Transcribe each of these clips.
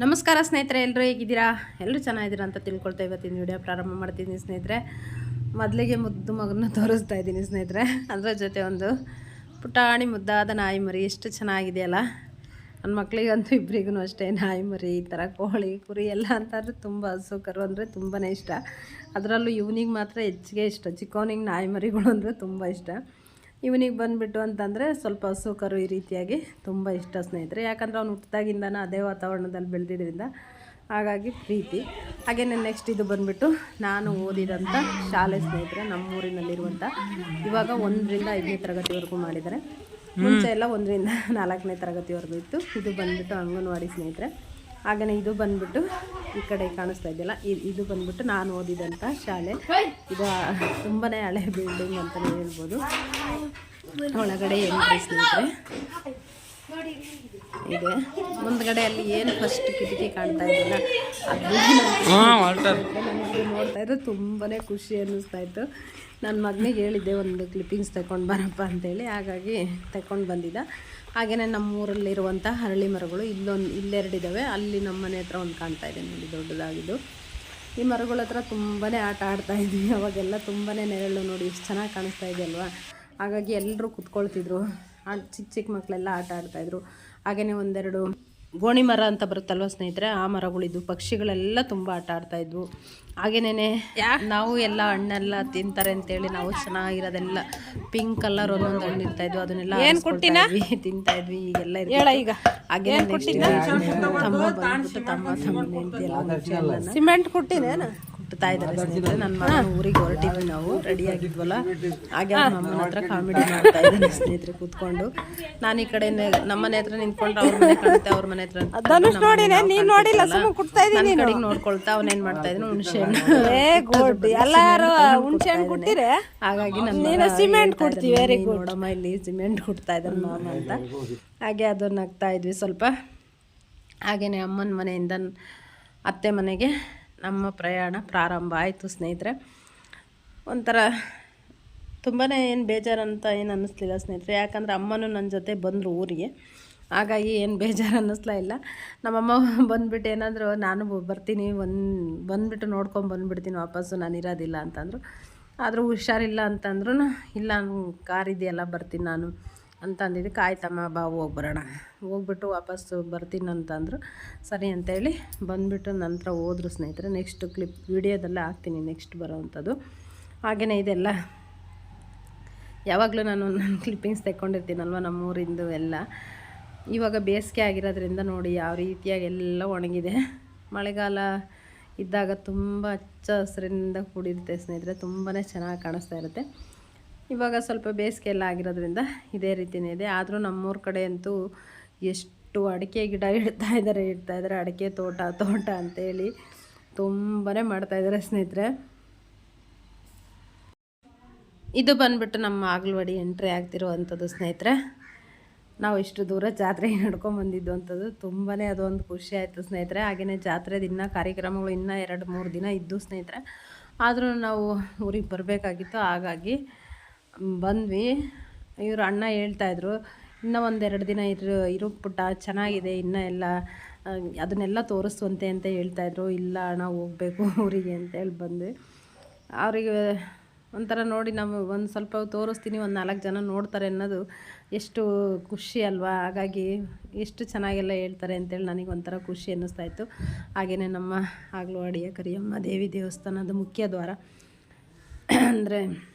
ನಮಸ್ಕಾರ ಸ್ನೇಹಿತರೆ, ಎಲ್ಲರೂ ಹೇಗಿದ್ದೀರಾ? ಎಲ್ಲರೂ ಚೆನ್ನಾಗಿದ್ದೀರಾ ಅಂತ ತಿಳ್ಕೊಳ್ತಾ ಇವತ್ತಿನ ವಿಡಿಯೋ ಪ್ರಾರಂಭ ಮಾಡ್ತಿದ್ದೀನಿ ಸ್ನೇಹಿತರೆ. ಮೊದಲಿಗೆ ಮುದ್ದು ಮಗನ ತೋರಿಸ್ತಾ ಇದ್ದೀನಿ ಸ್ನೇಹಿತರೆ. ಅದರ ಜೊತೆ ಒಂದು ಪುಟಾಣಿ ಮುದ್ದಾದ ನಾಯಿ ಮರಿ ಎಷ್ಟು ಚೆನ್ನಾಗಿದೆಯಲ್ಲ. ನನ್ನ ಮಕ್ಕಳಿಗಂತೂ ಇಬ್ಬರಿಗೂ ಅಷ್ಟೇ ನಾಯಿ ಮರಿ ಈ ಥರ ಕೋಳಿ ಕುರಿ ಎಲ್ಲ ಅಂತಂದರೆ ತುಂಬ ಹಸು ಕರು ಅಂದರೆ ತುಂಬಾ ಇಷ್ಟ. ಅದರಲ್ಲೂ ಇವನಿಗೆ ಮಾತ್ರ ಹೆಚ್ಚಿಗೆ ಇಷ್ಟ. ಚಿಕ್ಕವನಿಗೆ ನಾಯಿ ಮರಿಗಳು ಅಂದರೆ ತುಂಬ ಇಷ್ಟ. ಇವನಿಗೆ ಬಂದುಬಿಟ್ಟು ಅಂತಂದರೆ ಸ್ವಲ್ಪ ಹಸು ಕರು ಈ ರೀತಿಯಾಗಿ ತುಂಬ ಇಷ್ಟ ಸ್ನೇಹಿತರೆ. ಯಾಕಂದರೆ ಅವ್ನು ಹುಟ್ಟಿದಾಗಿಂದನೂ ಅದೇ ವಾತಾವರಣದಲ್ಲಿ ಬೆಳೆದಿದ್ದರಿಂದ ಹಾಗಾಗಿ ಪ್ರೀತಿ. ಹಾಗೆಯೇ ನೆಕ್ಸ್ಟ್ ಇದು ಬಂದುಬಿಟ್ಟು ನಾನು ಓದಿದಂಥ ಶಾಲೆ ಸ್ನೇಹಿತರೆ, ನಮ್ಮೂರಿನಲ್ಲಿರುವಂಥ. ಇವಾಗ 1ರಿಂದ 5ನೇ ತರಗತಿವರೆಗೂ ಮಾಡಿದ್ದಾರೆ. ಮುಂಚೆ ಎಲ್ಲ 1ರಿಂದ 4ನೇ ತರಗತಿವರೆಗೂ ಇತ್ತು. ಇದು ಬಂದುಬಿಟ್ಟು ಅಂಗನವಾಡಿ ಸ್ನೇಹಿತರೆ. ಹಾಗೆಯೇ ಇದು ಬಂದುಬಿಟ್ಟು ಈ ಕಡೆ ಕಾಣಿಸ್ತಾ ಇದೆಯಲ್ಲ, ಇದು ಬಂದುಬಿಟ್ಟು ನಾನು ಓದಿದಂಥ ಶಾಲೆ. ಇದು ತುಂಬಾ ಹಳೆ ಬಿಲ್ಡಿಂಗ್ ಅಂತಲೇ ಹೇಳ್ಬೋದು. ಒಳಗಡೆ ಎಂಟ್ರಿ ಸ್ನೇಹಿತರೆ ಇದೆ. ಮುಂದ್ಗಡೆ ಅಲ್ಲಿ ಏನು ಫಸ್ಟ್ ಕಿಟಕಿ ಕಾಣ್ತಾ ಇದೆಯಲ್ಲ, ಅದು ನೋಡ್ತಾ ಇದ್ರೆ ತುಂಬಾ ಖುಷಿ ಅನ್ನಿಸ್ತಾ ಇತ್ತು. ನನ್ನ ಮಗನಿಗೆ ಹೇಳಿದ್ದೆ ಒಂದು ಕ್ಲಿಪ್ಪಿಂಗ್ಸ್ ತಗೊಂಡು ಬರಪ್ಪ ಅಂತೇಳಿ, ಹಾಗಾಗಿ ತಗೊಂಡು ಬಂದಿದ್ದ. ಹಾಗೆಯೇ ನಮ್ಮೂರಲ್ಲಿರುವಂಥ ಹರಳಿ ಮರಗಳು ಇಲ್ಲೆರಡಿದ್ದಾವೆ. ಅಲ್ಲಿ ನಮ್ಮ ಮನೆ ಹತ್ರ ಒಂದು ಕಾಣ್ತಾ ಇದೆ ನೋಡಿ, ದೊಡ್ಡದಾಗಿದ್ದು. ಈ ಮರಗಳ ಹತ್ರ ತುಂಬಾ ಆಟ ಆಡ್ತಾಯಿದ್ವಿ ಅವಾಗೆಲ್ಲ. ತುಂಬಾ ನೆರಳು ನೋಡಿ ಎಷ್ಟು ಚೆನ್ನಾಗಿ ಕಾಣಿಸ್ತಾ ಇದೆ ಅಲ್ವಾ. ಹಾಗಾಗಿ ಎಲ್ಲರೂ ಕುತ್ಕೊಳ್ತಿದ್ರು, ಚಿಕ್ಕ ಮಕ್ಕಳೆಲ್ಲ ಆಟ ಆಡ್ತಾಯಿದ್ರು. ಹಾಗೆಯೇ ಒಂದೆರಡು ಗೋಣಿ ಮರ ಅಂತ ಬರುತ್ತಲ್ವ ಸ್ನೇಹಿತರೆ, ಆ ಮರಗಳಿದ್ದು ಪಕ್ಷಿಗಳೆಲ್ಲ ತುಂಬ ಆಟ ಆಡ್ತಾಯಿದ್ವು. ಹಾಗೇನೇ ನಾವು ಎಲ್ಲ ಹಣ್ಣೆಲ್ಲ ತಿಂತಾರೆ ಅಂತೇಳಿ ನಾವು ಚೆನ್ನಾಗಿರೋದೆಲ್ಲ ಪಿಂಕ್ ಕಲರ್ ಒಂದೊಂದು ಹಣ್ಣು ಇರ್ತಾಯಿದ್ವು, ಅದನ್ನೆಲ್ಲ ತಿಂತಾಯಿದ್ವಿ. ಈಗೆಲ್ಲ ಈಗ ಹಾಗೆ ತಮ್ಮ ಬಂದ್ಬಿಟ್ಟು ತಮ್ಮನೇ ಅಂತೆಲ್ಲ ಸಿಮೆಂಟ್ ಕುಟ್ತಾ ಇದ್ದಾರೆ ಸ್ನೇಹಿತರೆ. ನನ್ನ ಮಗ ಊರಿಗೆ ಹೊರಟಿದ್ವಿ, ನಾವು ರೆಡಿ ಆಗಿದ್ವಲ್ಲ. ಹಾಗೆ ಅಮ್ಮನ ಹತ್ರ ಕಾಮಿಡಿ ಮಾಡ್ತಾ ಇದ್ದಾನೆ ಸ್ನೇಹಿತರೆ ಕೂತ್ಕೊಂಡು. ನಾನು ಈ ಕಡೆ ನಮ್ಮನೆ ಹತ್ರ ನಿಂತ್ಕೊಂಡ್ರೆ ಅವ್ರ ಮನೆ ಕಾಣುತ್ತೆ, ಅವ್ರ ಮನೆ ಹತ್ರ ಕಡೆಗೆ ನೋಡ್ಕೊಳ್ತಾ ಅವನೇನ್ ಮಾಡ್ತಾ ಇದ್ದಾನೆ, ಹುಣಸೆ ಹಾಗಾಗಿ ನನ್ನ ಸಿಮೆಂಟ್ ಕೊಡ್ತೀವಿ ನೋಡಮ್ಮ ಇಲ್ಲಿ ಸಿಮೆಂಟ್ ಕೊಡ್ತಾ ಇದ್ದಾನೆ ಮಾಮ ಅಂತ. ಹಾಗೆ ಅದನ್ನ ಹಾಕ್ತಾ ಇದ್ವಿ ಸ್ವಲ್ಪ. ಹಾಗೇನೆ ಅಮ್ಮನ ಮನೆಯಿಂದ ಅತ್ತೆ ಮನೆಗೆ ನಮ್ಮ ಪ್ರಯಾಣ ಪ್ರಾರಂಭ ಆಯಿತು ಸ್ನೇಹಿತರೆ. ಒಂಥರ ತುಂಬಾ ಏನು ಬೇಜಾರಂತ ಏನು ಅನ್ನಿಸ್ಲಿಲ್ಲ ಸ್ನೇಹಿತರೆ. ಯಾಕಂದರೆ ಅಮ್ಮನೂ ನನ್ನ ಜೊತೆ ಬಂದರು ಊರಿಗೆ, ಹಾಗಾಗಿ ಏನು ಬೇಜಾರು ಅನ್ನಿಸ್ಲಾ ಇಲ್ಲ. ನಮ್ಮಮ್ಮ ಬಂದುಬಿಟ್ಟು ಏನಾದರೂ ನಾನು ಬರ್ತೀನಿ ಬಂದುಬಿಟ್ಟು ನೋಡ್ಕೊಂಡು ಬಂದುಬಿಡ್ತೀನಿ ವಾಪಸ್ಸು, ನಾನು ಇರೋದಿಲ್ಲ ಅಂತಂದರು. ಆದರೂ ಹುಷಾರಿಲ್ಲ ಅಂತಂದ್ರೂ ಇಲ್ಲ, ಕಾರ್ ಇದೆಯಲ್ಲ ಬರ್ತೀನಿ ನಾನು ಅಂತ ಅಂದಿದ್ದಕ್ಕೆ ಆಯ್ತಮ್ಮ ಬಾ ಹೋಗ್ಬರೋಣ, ಹೋಗ್ಬಿಟ್ಟು ವಾಪಸ್ಸು ಬರ್ತೀನಿ ಅಂತಂದರು. ಸರಿ ಅಂತೇಳಿ ಬಂದುಬಿಟ್ಟು ನಂತರ ಹೋದ್ರು ಸ್ನೇಹಿತರೆ. ನೆಕ್ಸ್ಟ್ ವಿಡಿಯೋದಲ್ಲೇ ಹಾಕ್ತೀನಿ ನೆಕ್ಸ್ಟ್ ಬರೋವಂಥದ್ದು. ಹಾಗೆಯೇ ಇದೆಲ್ಲ ಯಾವಾಗಲೂ ನಾನು ನನ್ನ ಕ್ಲಿಪ್ಪಿಂಗ್ಸ್ ತೆಕ್ಕೊಂಡಿರ್ತೀನಲ್ವ ನಮ್ಮೂರಿಂದು ಎಲ್ಲ. ಇವಾಗ ಬೇಸಿಗೆ ಆಗಿರೋದ್ರಿಂದ ನೋಡಿ ಯಾವ ರೀತಿಯಾಗಿ ಎಲ್ಲ ಒಣಗಿದೆ. ಮಳೆಗಾಲ ಇದ್ದಾಗ ತುಂಬ ಹಚ್ಚ ಹಸಿರಿನಿಂದ ಕೂಡಿರುತ್ತೆ ಸ್ನೇಹಿತರೆ, ತುಂಬಾ ಚೆನ್ನಾಗಿ ಕಾಣಿಸ್ತಾ ಇರುತ್ತೆ. ಇವಾಗ ಸ್ವಲ್ಪ ಬೇಸಿಗೆ ಎಲ್ಲ ಆಗಿರೋದ್ರಿಂದ ಇದೇ ರೀತಿಯೇ ಇದೆ. ಆದರೂ ನಮ್ಮೂರ ಕಡೆ ಅಂತೂ ಎಷ್ಟು ಅಡಿಕೆ ಗಿಡ ಇಡ್ತಾ ಇದ್ದಾರೆ ಅಡಿಕೆ ತೋಟ ಅಂತೇಳಿ ತುಂಬಾ ಮಾಡ್ತಾಯಿದ್ದಾರೆ ಸ್ನೇಹಿತರೆ. ಇದು ಬಂದುಬಿಟ್ಟು ನಮ್ಮ ಆಗ್ಲವಾಡಿ ಎಂಟ್ರಿ ಆಗ್ತಿರುವಂಥದ್ದು ಸ್ನೇಹಿತರೆ. ನಾವು ಇಷ್ಟು ದೂರ ಜಾತ್ರೆಗೆ ನಡ್ಕೊಂಬಂದಿದ್ದು ಅಂಥದ್ದು ತುಂಬಾ ಅದೊಂದು ಖುಷಿ ಆಯಿತು ಸ್ನೇಹಿತರೆ. ಹಾಗೆಯೇ ಜಾತ್ರೆ ದಿನ ಕಾರ್ಯಕ್ರಮಗಳು ಇನ್ನೂ 2-3 ದಿನ ಇದ್ದು ಸ್ನೇಹಿತರೆ. ಆದರೂ ನಾವು ಊರಿಗೆ ಬರಬೇಕಾಗಿತ್ತು, ಹಾಗಾಗಿ ಬಂದ್ವಿ. ಇವರು ಅಣ್ಣ ಹೇಳ್ತಾಯಿದ್ರು, ಇನ್ನೂ 1-2 ದಿನ ಇರು ಪುಟ್ಟ, ಚೆನ್ನಾಗಿದೆ ಇನ್ನೂ ಎಲ್ಲ ಅದನ್ನೆಲ್ಲ ತೋರಿಸುವಂತೆ ಅಂತ ಹೇಳ್ತಾಯಿದ್ರು. ಇಲ್ಲ ಅಣ್ಣ ಹೋಗಬೇಕು ಊರಿಗೆ ಅಂತೇಳಿ ಬಂದ್ವಿ. ಅವರಿಗೆ ಒಂಥರ ನೋಡಿ ನಮಗೆ ಒಂದು ಸ್ವಲ್ಪ ತೋರಿಸ್ತೀನಿ, 4 ಜನ ನೋಡ್ತಾರೆ ಅನ್ನೋದು ಎಷ್ಟು ಖುಷಿ ಅಲ್ವಾ. ಹಾಗಾಗಿ ಎಷ್ಟು ಚೆನ್ನಾಗೆಲ್ಲ ಹೇಳ್ತಾರೆ ಅಂತೇಳಿ ನನಗೆ ಒಂಥರ ಖುಷಿ ಅನ್ನಿಸ್ತಾಯಿತ್ತು. ಹಾಗೆಯೇ ನಮ್ಮ ಆಗ್ಲವಾಡಿಯ ಕರಿಯಮ್ಮ ದೇವಿ ದೇವಸ್ಥಾನದ ಮುಖ್ಯ ದ್ವಾರ ಅಂದರೆ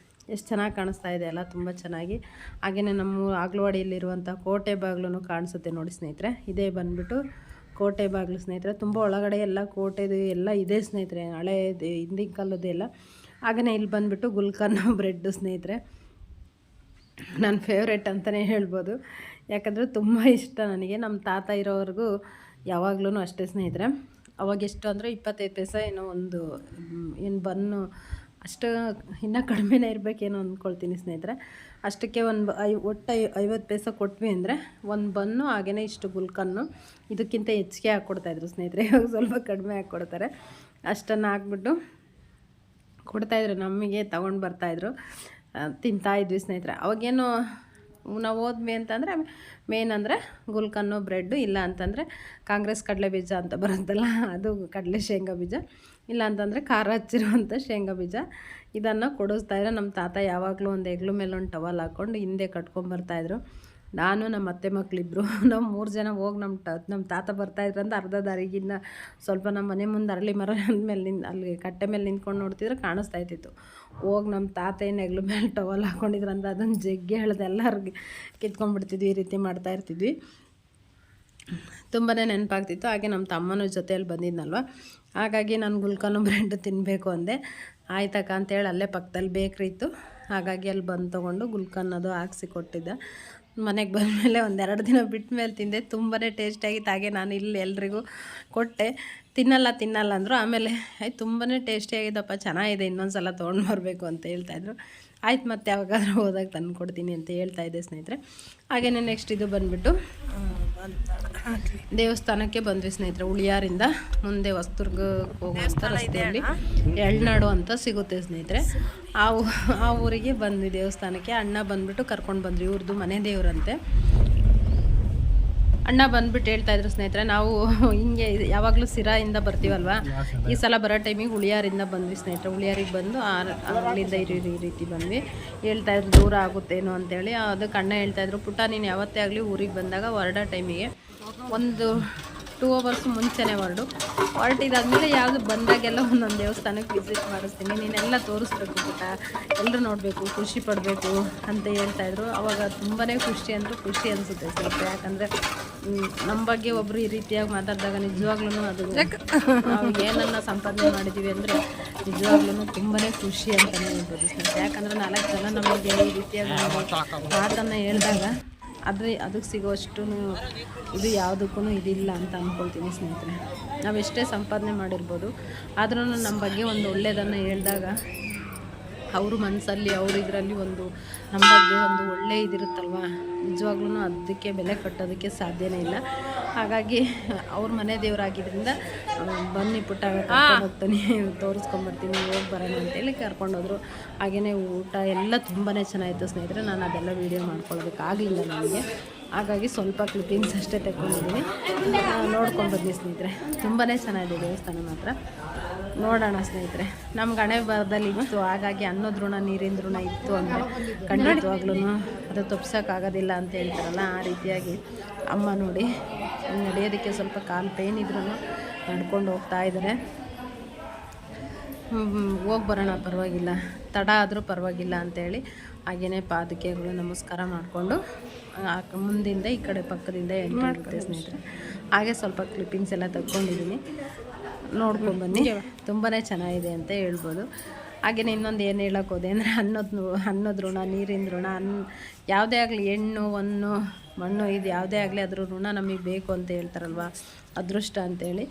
ಎಷ್ಟು ಚೆನ್ನಾಗಿ ಕಾಣಿಸ್ತಾ ಇದೆ ಅಲ್ಲ, ತುಂಬ ಚೆನ್ನಾಗಿ. ಹಾಗೆಯೇ ನಮ್ಮ ಆಗ್ಲವಾಡಿಯಲ್ಲಿರುವಂಥ ಕೋಟೆ ಬಾಗಿಲು ಕಾಣಿಸುತ್ತೆ ನೋಡಿ ಸ್ನೇಹಿತರೆ. ಇದೇ ಬಂದುಬಿಟ್ಟು ಕೋಟೆ ಬಾಗಿಲು ಸ್ನೇಹಿತರೆ. ತುಂಬ ಒಳಗಡೆ ಎಲ್ಲ ಕೋಟೆದು ಎಲ್ಲ ಇದೆ ಸ್ನೇಹಿತರೆ, ಹಳೇದು ಹಿಂದಿನ ಕಾಲದ್ದು ಎಲ್ಲ. ಹಾಗೆಯೇ ಇಲ್ಲಿ ಬಂದುಬಿಟ್ಟು ಗುಲ್ಕರ್ನ ಬ್ರೆಡ್ಡು ಸ್ನೇಹಿತರೆ, ನನ್ನ ಫೇವ್ರೆಟ್ ಅಂತಲೇ ಹೇಳ್ಬೋದು. ಯಾಕಂದರೆ ತುಂಬ ಇಷ್ಟ ನನಗೆ. ನಮ್ಮ ತಾತ ಇರೋವರೆಗೂ ಯಾವಾಗಲೂ ಅಷ್ಟೇ ಸ್ನೇಹಿತರೆ. ಅವಾಗ ಎಷ್ಟು ಅಂದರೆ 25 ಪೈಸೆ ಏನೋ ಒಂದು ಏನು ಬನ್ನು, ಅಷ್ಟು ಇನ್ನೂ ಕಡಿಮೆನೇ ಇರಬೇಕೇನೋ ಅಂದ್ಕೊಳ್ತೀನಿ ಸ್ನೇಹಿತರೆ. ಅಷ್ಟಕ್ಕೆ ಒಟ್ಟು 50 ಪೈಸೆ ಕೊಟ್ವಿ ಅಂದರೆ ಒಂದು ಬನ್ನು, ಹಾಗೆಯೇ ಇಷ್ಟು ಗುಲ್ಕನ್ನು, ಇದಕ್ಕಿಂತ ಹೆಚ್ಚಿಗೆ ಹಾಕ್ಕೊಡ್ತಾಯಿದ್ರು ಸ್ನೇಹಿತರೆ. ಇವಾಗ ಸ್ವಲ್ಪ ಕಡಿಮೆ ಹಾಕ್ಕೊಡ್ತಾರೆ. ಅಷ್ಟನ್ನು ಹಾಕ್ಬಿಟ್ಟು ಕೊಡ್ತಾಯಿದ್ರು, ನಮಗೆ ತೊಗೊಂಡು ಬರ್ತಾಯಿದ್ರು, ತಿಂತಾಯಿದ್ವಿ ಸ್ನೇಹಿತರೆ. ಅವಾಗೇನು ನಾವು ಹೋದ್ಮೆ ಅಂತಂದರೆ ಮೇನ್ ಅಂದರೆ ಗುಲ್ಕನ್ನು ಬ್ರೆಡ್ಡು, ಇಲ್ಲ ಅಂತಂದರೆ ಕಾಂಗ್ರೆಸ್ ಕಡಲೆ ಬೀಜ ಅಂತ ಬರುತ್ತಲ್ಲ ಅದು ಕಡಲೆ ಶೇಂಗಾ ಬೀಜ, ಇಲ್ಲ ಅಂತಂದರೆ ಖಾರ ಹಚ್ಚಿರುವಂಥ ಶೇಂಗಾ ಬೀಜ ಇದನ್ನು ಕೊಡಿಸ್ತಾಯಿದ್ರು. ನಮ್ಮ ತಾತ ಯಾವಾಗಲೂ ಒಂದು ಹೆಗ್ಲು ಮೇಲೆ ಒಂದು ಟವಲ್ ಹಾಕ್ಕೊಂಡು ಹಿಂದೆ ಕಟ್ಕೊಂಬರ್ತಾಯಿದ್ರು. ನಾನು ನಮ್ಮ ಅತ್ತೆ ಮಕ್ಕಳಿಬ್ರು ನಾವು 3 ಜನ ಹೋಗಿ ನಮ್ಮ ತಾತ ಬರ್ತಾಯಿದ್ರು ಅಂತ ಅರ್ಧ ದಾರಿಗಿನ್ನ ಸ್ವಲ್ಪ ನಮ್ಮ ಮನೆ ಮುಂದೆ ಅರಳಿ ಮರ ಮೇಲೆ ಅಲ್ಲಿ ಕಟ್ಟೆ ಮೇಲೆ ನಿಂತ್ಕೊಂಡು ನೋಡ್ತಿದ್ರೆ ಕಾಣಿಸ್ತಾ ಇದ್ದಿತ್ತು. ಹೋಗಿ ನಮ್ಮ ತಾತ ಏನು ಹೆಗ್ಲು ಮೇಲೆ ಟವಲ್ ಹಾಕ್ಕೊಂಡಿದ್ರು ಅಂತ ಅದನ್ನು ಜಗ್ಗಿ ಹೇಳ್ದೆ ಎಲ್ಲರಿಗೆ ಕಿತ್ಕೊಂಡ್ಬಿಡ್ತಿದ್ವಿ, ಈ ರೀತಿ ಮಾಡ್ತಾಯಿರ್ತಿದ್ವಿ. ತುಂಬಾ ನೆನಪಾಗ್ತಿತ್ತು. ಹಾಗೆ ನಮ್ಮ ತಮ್ಮನ ಜೊತೆಯಲ್ಲಿ ಬಂದಿದ್ನಲ್ವ, ಹಾಗಾಗಿ ನಾನು ಗುಲ್ಕನ್ನು ಬ್ರೆಡ್ ತಿನ್ನಬೇಕು ಅಂದೆ. ಆಯ್ತಕ್ಕ ಅಂತೇಳಿ ಅಲ್ಲೇ ಪಕ್ಕದಲ್ಲಿ ಬೇಕ್ರಿ ಇತ್ತು, ಹಾಗಾಗಿ ಅಲ್ಲಿ ಬಂದು ತೊಗೊಂಡು ಗುಲ್ಕನ್ ಅದು ಹಾಕ್ಸಿ ಕೊಟ್ಟಿದ್ದೆ. ಮನೆಗೆ ಬಂದಮೇಲೆ 1-2 ದಿನ ಬಿಟ್ಟ ಮೇಲೆ ತಿಂದೆ, ತುಂಬಾ ಟೇಸ್ಟಿಯಾಗಿತ್ತು. ಹಾಗೆ ನಾನು ಇಲ್ಲಿ ಎಲ್ರಿಗೂ ಕೊಟ್ಟೆ, ತಿನ್ನಲ್ಲ ಅಂದರು. ಆಮೇಲೆ ಆಯ್ತು ತುಂಬಾ ಟೇಸ್ಟಿಯಾಗಿದ್ದಪ್ಪ, ಚೆನ್ನಾಗಿದೆ, ಇನ್ನೊಂದು ಸಲ ತೊಗೊಂಡು ಬರಬೇಕು ಅಂತ ಹೇಳ್ತಾಯಿದ್ರು. ಆಯ್ತು ಮತ್ತೆ ಯಾವಾಗಾದ್ರೂ ಹೋದಾಗ ತಂದು ಕೊಡ್ತೀನಿ ಅಂತ ಹೇಳ್ತಾಯಿದ್ದೆ ಸ್ನೇಹಿತರೆ. ಹಾಗೆಯೇ ನೆಕ್ಸ್ಟ್ ಇದು ಬಂದುಬಿಟ್ಟು ದೇವಸ್ಥಾನಕ್ಕೆ ಬಂದ್ವಿ ಸ್ನೇಹಿತರೆ. ಉಳಿಯಾರಿಂದ ಮುಂದೆ ಹೊಸದುರ್ಗಕ್ಕೆ ಹೋಗುವಂಥ ರಸ್ತೆಯಲ್ಲಿ ಎಳ್ನಾಡು ಅಂತ ಸಿಗುತ್ತೆ ಸ್ನೇಹಿತರೆ. ಆ ಊರಿಗೆ ಬಂದ್ವಿ ದೇವಸ್ಥಾನಕ್ಕೆ. ಅಣ್ಣ ಬಂದುಬಿಟ್ಟು ಕರ್ಕೊಂಡು ಬಂದ್ರಿ, ಇವ್ರದ್ದು ಮನೆ ದೇವರಂತೆ. ಅಣ್ಣ ಬಂದುಬಿಟ್ಟು ಹೇಳ್ತಾಯಿದ್ರು ಸ್ನೇಹಿತರೆ, ನಾವು ಹಿಂಗೆ ಯಾವಾಗಲೂ ಸಿರಾಯಿಂದ ಬರ್ತೀವಲ್ವ, ಈ ಸಲ ಬರೋ ಟೈಮಿಗೆ ಉಳಿಯಾರಿಂದ ಬಂದ್ವಿ ಸ್ನೇಹಿತರೆ. ಉಳಿಯಾರಿಗೆ ಬಂದು ಅಲ್ಲಿಂದ ಈ ರೀತಿ ಬಂದ್ವಿ. ಹೇಳ್ತಾಯಿದ್ರು ದೂರ ಆಗುತ್ತೇನೋ ಅಂತೇಳಿ. ಅದಕ್ಕೆ ಅಣ್ಣ ಹೇಳ್ತಾಯಿದ್ರು, ಪುಟ್ಟ ನೀನು ಯಾವತ್ತೇ ಆಗಲಿ ಊರಿಗೆ ಬಂದಾಗ ಹೊರಡೋ ಟೈಮಿಗೆ ಒಂದು 2 hours ಮುಂಚೆನೇ ಹೊರಟಿದಾದ್ಮೇಲೆ ಯಾವುದು ಬಂದಾಗೆಲ್ಲ ಒಂದೊಂದು ದೇವಸ್ಥಾನಕ್ಕೆ ವಿಸಿಟ್ ಮಾಡಿಸ್ತೀನಿ, ನೀನೆಲ್ಲ ತೋರಿಸ್ಬೇಕು ಪುಟ್ಟ, ಎಲ್ಲರೂ ನೋಡಬೇಕು, ಖುಷಿ ಪಡಬೇಕು ಅಂತ ಹೇಳ್ತಾಯಿದ್ರು. ಅವಾಗ ತುಂಬಾ ಖುಷಿ ಅನಿಸುತ್ತೆ ಸ್ನೇಹಿತರೆ. ಯಾಕಂದರೆ ನಮ್ಮ ಬಗ್ಗೆ ಒಬ್ಬರು ಈ ರೀತಿಯಾಗಿ ಮಾತಾಡಿದಾಗ ನಿಜವಾಗ್ಲೂ ಅದು ನಾವು ಏನನ್ನ ಸಂಪಾದನೆ ಮಾಡಿದ್ದೀವಿ ಅಂದರೆ ನಿಜವಾಗ್ಲೂ ತುಂಬಾ ಖುಷಿ ಅಂತಲೇ ಹೇಳ್ಬೋದು ಸ್ನೇಹಿತರೆ. ಯಾಕಂದರೆ 4 ಜನ ನಮಗೆ ಈ ರೀತಿಯಾಗಿ ಮಾತನ್ನು ಹೇಳಿದಾಗ ಅದಕ್ಕೆ ಸಿಗೋಷ್ಟು ಇದು ಯಾವುದಕ್ಕೂ ಇದಿಲ್ಲ ಅಂತ ಅಂದ್ಕೊಳ್ತೀನಿ ಸ್ನೇಹಿತರೆ. ನಾವು ಎಷ್ಟೇ ಸಂಪಾದನೆ ಮಾಡಿರ್ಬೋದು, ಆದ್ರೂ ನಮ್ಮ ಬಗ್ಗೆ ಒಂದು ಒಳ್ಳೆಯದನ್ನು ಹೇಳಿದಾಗ ಅವ್ರ ಮನಸ್ಸಲ್ಲಿ ಇದರಲ್ಲಿ ಒಂದು ನಮ್ಮ ಬಗ್ಗೆ ಒಂದು ಒಳ್ಳೆ ಇದಿರುತ್ತಲ್ವ, ನಿಜವಾಗ್ಲೂ ಅದಕ್ಕೆ ಬೆಲೆ ಕಟ್ಟೋದಕ್ಕೆ ಸಾಧ್ಯನೇ ಇಲ್ಲ. ಹಾಗಾಗಿ ಅವ್ರ ಮನೆ ದೇವರಾಗಿದ್ದರಿಂದ ಬನ್ನಿ ಪುಟ್ಟ ಹೋಗ್ತಾನೆ, ತೋರಿಸ್ಕೊಂಬರ್ತೀನಿ, ಹೋಗಿ ಬರೋಣ ಅಂತೇಳಿ ಕರ್ಕೊಂಡೋದ್ರು. ಹಾಗೆಯೇ ಊಟ ಎಲ್ಲ ತುಂಬಾ ಚೆನ್ನಾಗಿತ್ತು ಸ್ನೇಹಿತರೆ. ನಾನು ಅದೆಲ್ಲ ವೀಡಿಯೋ ಮಾಡ್ಕೊಳ್ಳೋದಕ್ಕಾಗಲಿಲ್ಲ ನನಗೆ, ಹಾಗಾಗಿ ಸ್ವಲ್ಪ ಕ್ಲಿಪ್ಪಿಂಗ್ಸ್ ಅಷ್ಟೇ ತೆಕ್ಕೊಂಡಿದ್ದೀನಿ. ನೋಡ್ಕೊಂಡ್ಬನ್ನಿ ಸ್ನೇಹಿತರೆ, ತುಂಬಾ ಚೆನ್ನಾಗಿದೆ ದೇವಸ್ಥಾನ ಮಾತ್ರ. ನೋಡೋಣ ಸ್ನೇಹಿತರೆ, ನಮ್ಗೆ ಹಣೆ ಬರದಲ್ಲಿ ಇತ್ತು, ಹಾಗಾಗಿ ಅನ್ನೋದ್ ಋಣ ನೀರಿನ ಋಣ ಇತ್ತು ಅಂದರೆ ಖಂಡಿತವಾಗ್ಲೂ ಅದು ತಪ್ಸೋಕ್ಕಾಗೋದಿಲ್ಲ ಅಂತ ಹೇಳ್ತಾರಲ್ಲ, ಆ ರೀತಿಯಾಗಿ ಅಮ್ಮ ನೋಡಿ ನಡೆಯೋದಕ್ಕೆ ಸ್ವಲ್ಪ ಕಾಲು ಪೇನ್ ಇದ್ರೂ ನಡ್ಕೊಂಡು ಹೋಗ್ತಾ ಇದ್ದಾರೆ. ಹೋಗಿ ಬರೋಣ ಪರವಾಗಿಲ್ಲ, ತಡ ಆದರೂ ಪರವಾಗಿಲ್ಲ ಅಂತೇಳಿ ಹಾಗೆಯೇ ಪಾದಕೆಗಳು ನಮಸ್ಕಾರ ಮಾಡಿಕೊಂಡು ಮುಂದಿಂದ ಈ ಕಡೆ ಪಕ್ಕದಿಂದ ಎಂಟ್ರಿ ಸ್ನೇಹಿತರೆ. ಹಾಗೆ ಸ್ವಲ್ಪ ಕ್ಲಿಪ್ಪಿಂಗ್ಸ್ ಎಲ್ಲ ತಗೊಂಡಿದ್ದೀನಿ, ನೋಡ್ಕೊಂಡ್ಬನ್ನಿ, ತುಂಬಾ ಚೆನ್ನಾಗಿದೆ ಅಂತ ಹೇಳ್ಬೋದು. ಹಾಗೆಯೇ ಇನ್ನೊಂದು ಏನು ಹೇಳೋಕೆ ಹೋದೆ ಅಂದರೆ ಅನ್ನೋದು ಋಣ, ನೀರಿನ ಋಣ, ಯಾವುದೇ ಆಗಲಿ ಹೆಣ್ಣು ಹೊನ್ನು ಮಣ್ಣು ಇದು ಯಾವುದೇ ಆಗಲಿ ಅದ್ರ ಋಣ ನಮಗೆ ಬೇಕು ಅಂತ ಹೇಳ್ತಾರಲ್ವ, ಅದೃಷ್ಟ ಅಂತೇಳಿ.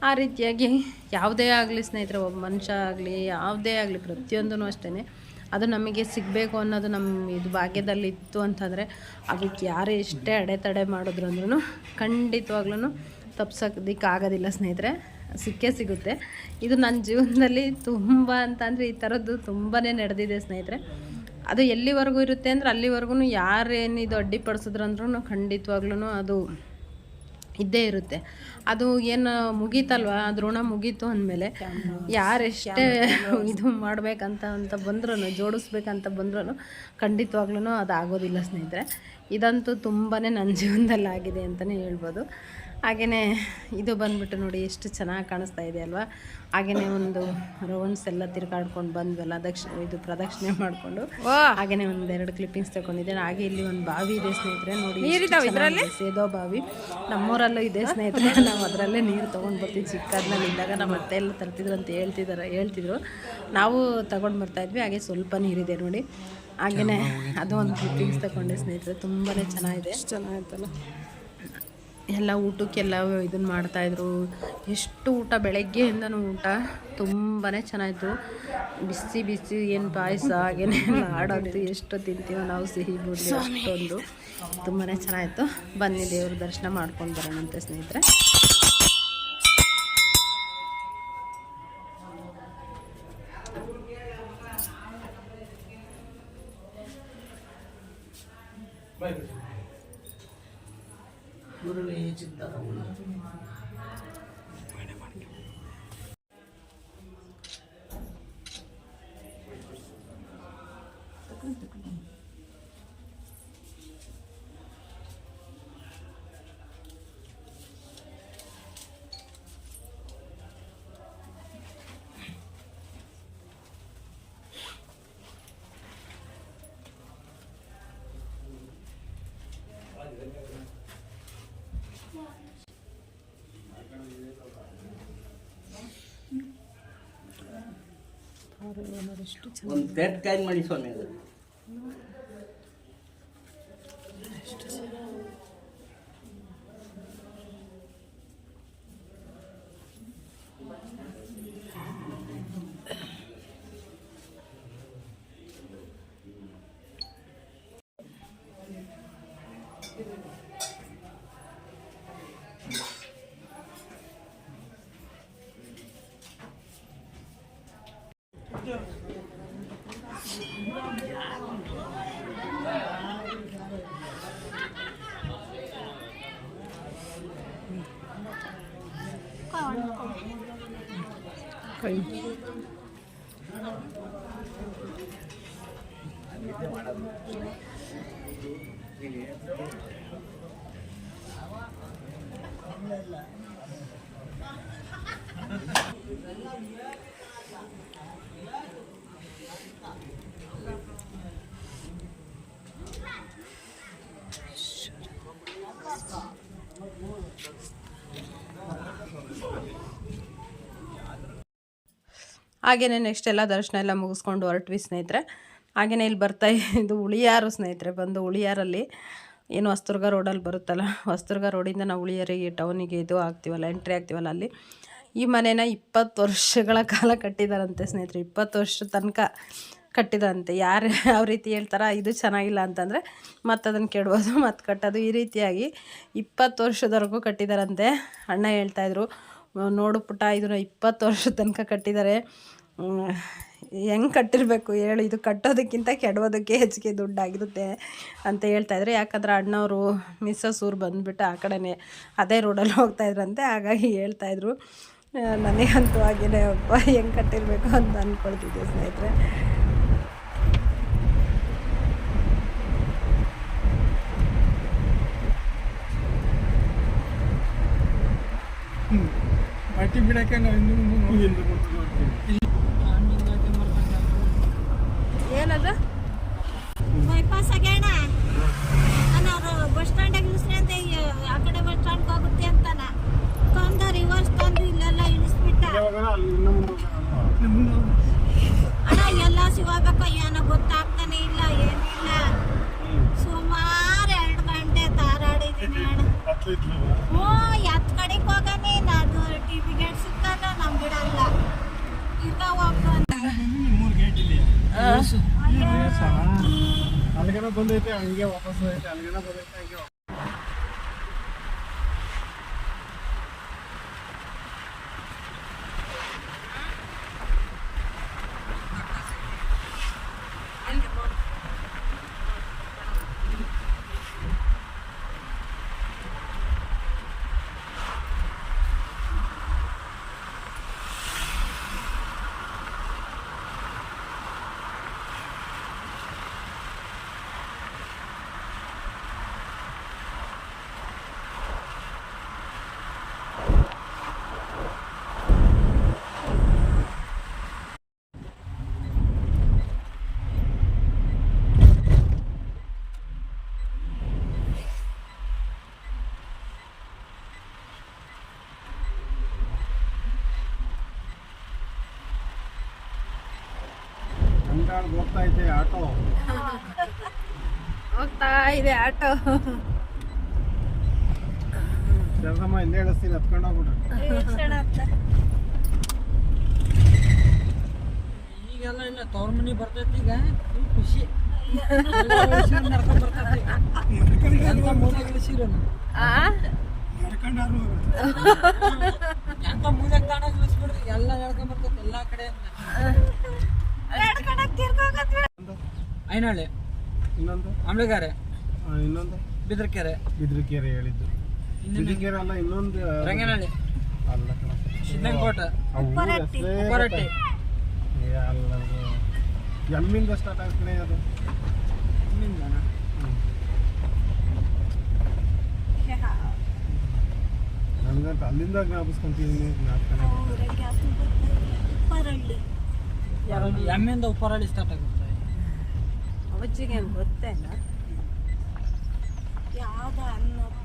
ಆ ರೀತಿಯಾಗಿ ಯಾವುದೇ ಆಗಲಿ ಸ್ನೇಹಿತರೆ, ಒಬ್ಬ ಮನುಷ್ಯ ಆಗಲಿ ಯಾವುದೇ ಆಗಲಿ ಪ್ರತಿಯೊಂದೂ ಅಷ್ಟೇ ಅದು ನಮಗೆ ಸಿಗಬೇಕು ಅನ್ನೋದು ನಮ್ಮ ಇದು ಭಾಗ್ಯದಲ್ಲಿ ಇತ್ತು ಅಂತಂದರೆ ಅದಕ್ಕೆ ಯಾರೇ ಎಷ್ಟೇ ಅಡೆತಡೆ ಮಾಡಿದ್ರೂ ಖಂಡಿತವಾಗ್ಲೂ ತಪ್ಸೋದಕ್ಕಾಗೋದಿಲ್ಲ ಸ್ನೇಹಿತರೆ, ಸಿಕ್ಕೇ ಸಿಗುತ್ತೆ. ಇದು ನನ್ನ ಜೀವನದಲ್ಲಿ ತುಂಬ ಅಂತಂದರೆ ಈ ಥರದ್ದು ತುಂಬಾ ನಡೆದಿದೆ ಸ್ನೇಹಿತರೆ. ಅದು ಎಲ್ಲಿವರೆಗೂ ಇರುತ್ತೆ ಅಂದರೆ ಅಲ್ಲಿವರೆಗೂ ಯಾರೇನು ಇದು ಅಡ್ಡಿಪಡಿಸಿದ್ರು ಅಂದ್ರೂ ಖಂಡಿತವಾಗ್ಲೂ ಅದು ಇದ್ದೇ ಇರುತ್ತೆ. ಅದು ಏನು ಮುಗೀತಲ್ವ, ಅದು ಋಣ ಮುಗೀತು ಅಂದಮೇಲೆ ಯಾರೆಷ್ಟೇ ಇದು ಮಾಡಬೇಕಂತ ಬಂದ್ರೂ, ಜೋಡಿಸ್ಬೇಕಂತ ಬಂದ್ರೂ ಖಂಡಿತವಾಗ್ಲೂ ಅದು ಆಗೋದಿಲ್ಲ ಸ್ನೇಹಿತರೆ. ಇದಂತೂ ತುಂಬಾ ನನ್ನ ಜೀವನದಲ್ಲಿ ಆಗಿದೆ ಅಂತಲೇ ಹೇಳ್ಬೋದು. ಹಾಗೆಯೇ ಇದು ಬಂದುಬಿಟ್ಟು ನೋಡಿ ಎಷ್ಟು ಚೆನ್ನಾಗಿ ಕಾಣಿಸ್ತಾ ಇದೆ ಅಲ್ವಾ. ಹಾಗೆಯೇ ಒಂದು ರೌಂಡ್ಸ್ ಎಲ್ಲ ತಿರ್ಗಾಡ್ಕೊಂಡು ಬಂದ್ವಲ್ಲ, ಇದು ಪ್ರದಕ್ಷಿಣೆ ಮಾಡಿಕೊಂಡು ಹಾಗೆಯೇ 1-2 ಕ್ಲಿಪ್ಪಿಂಗ್ಸ್ ತಗೊಂಡಿದ್ದೇನೆ. ಹಾಗೆ ಇಲ್ಲಿ ಒಂದು ಬಾವಿ ಇದೆ ಸ್ನೇಹಿತರೆ, ನೋಡಿ ಸೇದೋ ಬಾವಿ, ನಮ್ಮೂರಲ್ಲೂ ಇದೆ ಸ್ನೇಹಿತರೆ. ನಾವು ಅದರಲ್ಲೇ ನೀರು ತೊಗೊಂಡು ಬರ್ತೀವಿ. ಚಿಕ್ಕದ್ನಲ್ಲಿ ಇದ್ದಾಗ ನಮ್ಮ ಅತ್ತೆ ಎಲ್ಲ ತರ್ತಿದ್ರು ಅಂತ ಹೇಳ್ತಿದ್ರು, ನಾವು ತೊಗೊಂಡು ಬರ್ತಾಯಿದ್ವಿ. ಹಾಗೆ ಸ್ವಲ್ಪ ನೀರಿದೆ ನೋಡಿ. ಹಾಗೆಯೇ ಅದು ಒಂದು ಕ್ಲಿಪ್ಪಿಂಗ್ಸ್ ತಗೊಂಡೆ ಸ್ನೇಹಿತರೆ, ತುಂಬಾ ಚೆನ್ನಾಗಿತ್ತಲ್ಲ. ಎಲ್ಲ ಊಟಕ್ಕೆಲ್ಲ ಇದನ್ನು ಮಾಡ್ತಾಯಿದ್ರು. ಎಷ್ಟು ಊಟ, ಬೆಳಗ್ಗೆಯಿಂದನೂ ಊಟ ತುಂಬಾ ಚೆನ್ನಾಯಿತು. ಬಿಸಿ ಏನು ಪಾಯಸ ಹಾಗೇನೆ ಆಡೋದು, ಎಷ್ಟು ತಿಂತೀವೋ ನಾವು ಸಿಹಿ ಬೂಂದಿ ಅಷ್ಟೊಂದು ತುಂಬಾ ಚೆನ್ನಾಯಿತು. ಬನ್ನಿ ದೇವ್ರ ದರ್ಶನ ಮಾಡ್ಕೊಂಡು ಬರೋಣಂತೆ ಸ್ನೇಹಿತರೆ. ಒಂದು ಪೆಟ್ ಕಾಯಿ ಮಾಡಿ ಸೊನ್ನೆ ಹಾಗೆಯೇ ನೆಕ್ಸ್ಟ್ ಎಲ್ಲ ದರ್ಶನ ಎಲ್ಲ ಮುಗಿಸ್ಕೊಂಡು ಹೊರಟ್ವಿ ಸ್ನೇಹಿತರೆ. ಹಾಗೆಯೇ ಇಲ್ಲಿ ಬರ್ತಾ ಇದು ಉಳಿಯಾರು ಸ್ನೇಹಿತರೆ. ಬಂದು ಉಳಿಯಾರಲ್ಲಿ ಏನು ಹೊಸದುರ್ಗ ರೋಡಲ್ಲಿ ಬರುತ್ತಲ್ಲ, ಹೊಸದುರ್ಗ ರೋಡಿಂದ ನಾವು ಉಳಿಯಾರಿಗೆ ಟೌನಿಗೆ ಇದು ಆಗ್ತೀವಲ್ಲ, ಎಂಟ್ರಿ ಆಗ್ತೀವಲ್ಲ, ಅಲ್ಲಿ ಈ ಮನೇನ 20 ವರ್ಷಗಳ ಕಾಲ ಕಟ್ಟಿದಾರಂತೆ ಸ್ನೇಹಿತರೆ. 20 ವರ್ಷ ತನಕ ಕಟ್ಟಿದಾರಂತೆ. ಯಾರು ಯಾವ ರೀತಿ ಹೇಳ್ತಾರ, ಇದು ಚೆನ್ನಾಗಿಲ್ಲ ಅಂತಂದರೆ ಮತ್ತು ಅದನ್ನು ಕೆಡೋದು ಮತ್ತು ಕಟ್ಟೋದು, ಈ ರೀತಿಯಾಗಿ 20 ವರ್ಷದವರೆಗೂ ಕಟ್ಟಿದಾರಂತೆ. ಅಣ್ಣ ಹೇಳ್ತಾಯಿದ್ರು, ನೋಡು ಪುಟ್ಟ, ಇದನ್ನು 20 ವರ್ಷದ ತನಕ ಕಟ್ಟಿದ್ದಾರೆ, ಹೆಂಗೆ ಕಟ್ಟಿರಬೇಕು ಹೇಳು, ಇದು ಕಟ್ಟೋದಕ್ಕಿಂತ ಕೆಡೋದಕ್ಕೆ ಹೆಚ್ಚಿಗೆ ದುಡ್ಡಾಗಿರುತ್ತೆ ಅಂತ ಹೇಳ್ತಾಯಿದ್ರು. ಯಾಕಂದ್ರೆ ಅಣ್ಣವರು ಮಿಸ್ಸಸ್ ಊರು ಬಂದುಬಿಟ್ಟು ಆ ಕಡೆನೇ ಅದೇ ರೋಡಲ್ಲಿ ಹೋಗ್ತಾಯಿದ್ರಂತೆ. ಹಾಗಾಗಿ ಹೇಳ್ತಾಯಿದ್ರು. ನನಗಂತೂ ಹಾಗೇನೆ ಒಬ್ಬ ಹೆಂಗೆ ಕಟ್ಟಿರಬೇಕು ಅಂತ ಅಂದ್ಕೊಳ್ತಿದ್ದೆ ಸ್ನೇಹಿತರೆ. ಪಾರ್ಟಿ ಬಿಡಕ್ಕೆ ಏನದ ಬೈಪಾಸ್ ಆಗ್ಯಾಣ ನಾನು ಬಸ್ ಸ್ಟ್ಯಾಂಡಾಗ ಇಳಿಸ್ರಿ ಅಂತ ಆ ಕಡೆ ಬಸ್ ಸ್ಟ್ಯಾಂಡ್ಗೆ ಹೋಗುತ್ತೆ ಅಂತಾನ ತಂದ ರಿವರ್ಸ್ ತಂದು ಇಲ್ಲೆಲ್ಲ ಇಳಿಸ್ಬಿಟ್ಟ. ಅಣ್ಣ ಎಲ್ಲ ಸಿಗಬೇಕು ಏನೋ ಗೊತ್ತಾಗ್ತಾನೆ ಇಲ್ಲ, ಏನಿಲ್ಲ. ಸುಮಾರು 2 ಗಂಟೆ ತಾರಾಡಿದ್ದೀನಿ ಅಣ್ಣ. ಹ್ಞೂ, ಎತ್ ಕಡೆಗೆ ಹೋಗಾನೆ ಅದು TV ಗೇಟ್ ಸಿಗ್ತಲ್ಲ, ನಮ್ ಬಿಡಲ್ಲ. ಈಗ ಅಲ್ಲಿಗನ ಬಂದೈತೆ ಹಂಗೆ ವಾಪಸ್ ಐತೆ, ಅಲ್ಲಿಗನ ಬಂದೈತೆ ಹಂಗೆ. ಹೋಗ್ತಾ ಇದೆ ಆಟೋ, ಹೋಗ್ತಾ ಇದೆ ಆಟೋ. ಶರದಮ್ಮ ಹಿಂದೆ ಹೇಳಿಸ್ತೀನಿ, ಹತ್ಕೊಂಡು ಹೋಗ್ಬಿಟ್ರೆ. ಈಗೆಲ್ಲ ಇಲ್ಲ, ತವ್ರ ಮನೆ ಬರ್ತೈತಿ, ಈಗ ಖುಷಿ ನಡ್ಕೊಂಡ್ ಬರ್ತೈತಿ. ಎಂತ ಮೂಲೆಗೆ ತಾಣ ಇಳಿಸ್ಬಿಡ್ರಿ, ಎಲ್ಲ ಹೇಳ್ಕೊಂಡ್ ಬರ್ತೈತಿ ಎಲ್ಲಾ ಕಡೆ. ಐನಾಳೆ, ಇನ್ನೊಂದು ಆಮ್ಲೆಗಾರೆ, ಇನ್ನೊಂದು ಬಿದ್ರಕೆರೆ ಹೇಳಿದ್ದು. ಬಿಳಿಗೆರೆಲ್ಲ ಇನ್ನೊಂದು ರಂಗನಹಳ್ಳಿ ಅಲ್ಲ ಕಣ. ಸಿದ್ದಂಕೋಟ ಆ ಊರ್ ಉಪ್ಪರಟ್ಟಿ. ಹೆಸ್ರೇ ಉಪ್ಪರಟ್ಟಿ ಏ ಅಲ್ಲ ಅದು. ಎಮ್ಮಿಂದ ಸ್ಟಾರ್ಟ್ ಆಗ್ತದೆ ಅದು. ಇಲ್ಲಿಂದನ? ನನ್ಗಂತ ಅಲ್ಲಿಂದ ಜ್ಞಾಪಿಸ್ಕೊಂತೀನಿ ಜ್ಞಾಪಕನೇ ಊರಿಗೆ ಅದು ಗೊತ್ತಾಗಿಲ್ಲ. ಉಪ್ಪರಳ್ಳಿ. ಎಮ್ಮಿಂದ ಉಪ್ಪರಳ್ಳಿ ಸ್ಟಾರ್ಟ್ ಆಗುತ್ತೆ. ಅವಜ್ಜಿಗೆ ಏನು ಗೊತ್ತೇ ಇಲ್ಲ. ಯಾವ್ದೋ ಅನ್ನಪ್ಪ